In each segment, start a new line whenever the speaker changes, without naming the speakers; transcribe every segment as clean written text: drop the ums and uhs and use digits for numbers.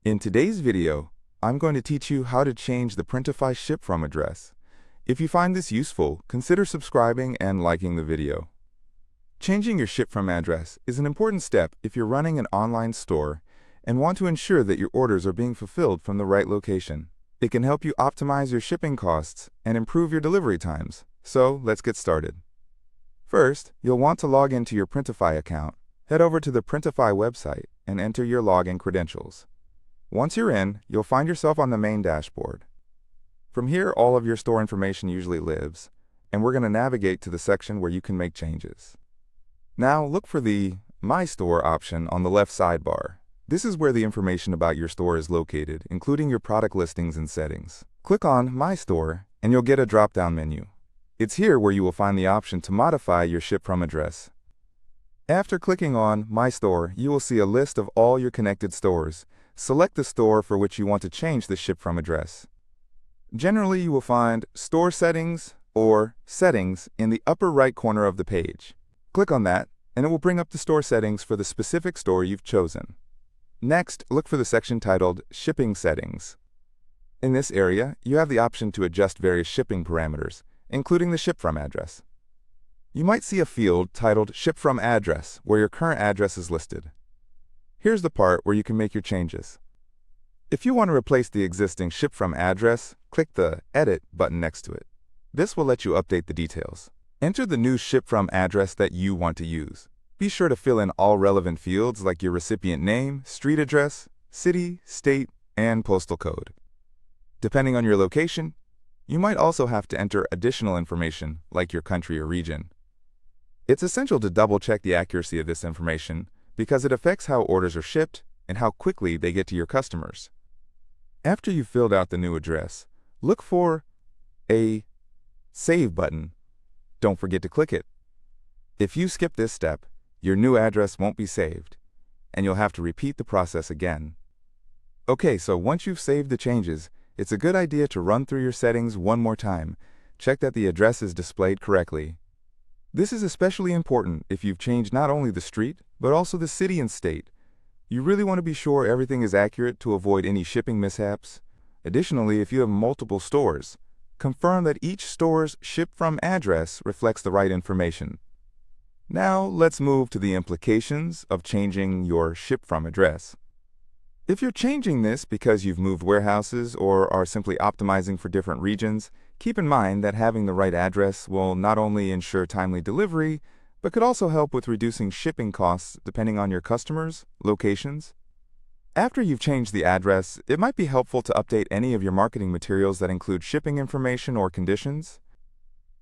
In today's video, I'm going to teach you how to change the Printify ship from address. If you find this useful, consider subscribing and liking the video. Changing your ship from address is an important step if you're running an online store and want to ensure that your orders are being fulfilled from the right location. It can help you optimize your shipping costs and improve your delivery times. So let's get started. First, you'll want to log into your Printify account. Head over to the Printify website and enter your login credentials. Once you're in, you'll find yourself on the main dashboard. From here, all of your store information usually lives, and we're going to navigate to the section where you can make changes. Now, look for the My Store option on the left sidebar. This is where the information about your store is located, including your product listings and settings. Click on My Store, and you'll get a drop-down menu. It's here where you will find the option to modify your ship from address. After clicking on My Store, you will see a list of all your connected stores. Select the store for which you want to change the ship from address. Generally, you will find Store Settings or Settings in the upper right corner of the page. Click on that, and it will bring up the store settings for the specific store you've chosen. Next, look for the section titled Shipping Settings. In this area, you have the option to adjust various shipping parameters, including the ship from address. You might see a field titled Ship from Address, where your current address is listed. Here's the part where you can make your changes. If you want to replace the existing Ship from Address, click the Edit button next to it. This will let you update the details. Enter the new Ship from Address that you want to use. Be sure to fill in all relevant fields like your recipient name, street address, city, state, and postal code. Depending on your location, you might also have to enter additional information like your country or region. It's essential to double-check the accuracy of this information because it affects how orders are shipped and how quickly they get to your customers. After you've filled out the new address, look for a Save button. Don't forget to click it. If you skip this step, your new address won't be saved, and you'll have to repeat the process again. Okay, so once you've saved the changes, it's a good idea to run through your settings one more time. Check that the address is displayed correctly. This is especially important if you've changed not only the street, but also the city and state. You really want to be sure everything is accurate to avoid any shipping mishaps. Additionally, if you have multiple stores, confirm that each store's ship from address reflects the right information. Now, let's move to the implications of changing your ship from address. If you're changing this because you've moved warehouses or are simply optimizing for different regions, keep in mind that having the right address will not only ensure timely delivery, but could also help with reducing shipping costs depending on your customers' locations. After you've changed the address, it might be helpful to update any of your marketing materials that include shipping information or conditions.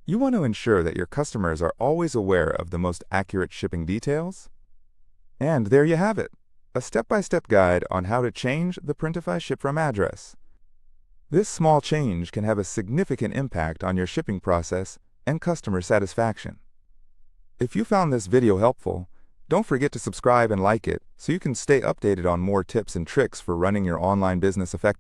You want to ensure that your customers are always aware of the most accurate shipping details. And there you have it, a step-by-step guide on how to change the Printify ship from address. This small change can have a significant impact on your shipping process and customer satisfaction. If you found this video helpful, don't forget to subscribe and like it so you can stay updated on more tips and tricks for running your online business effectively.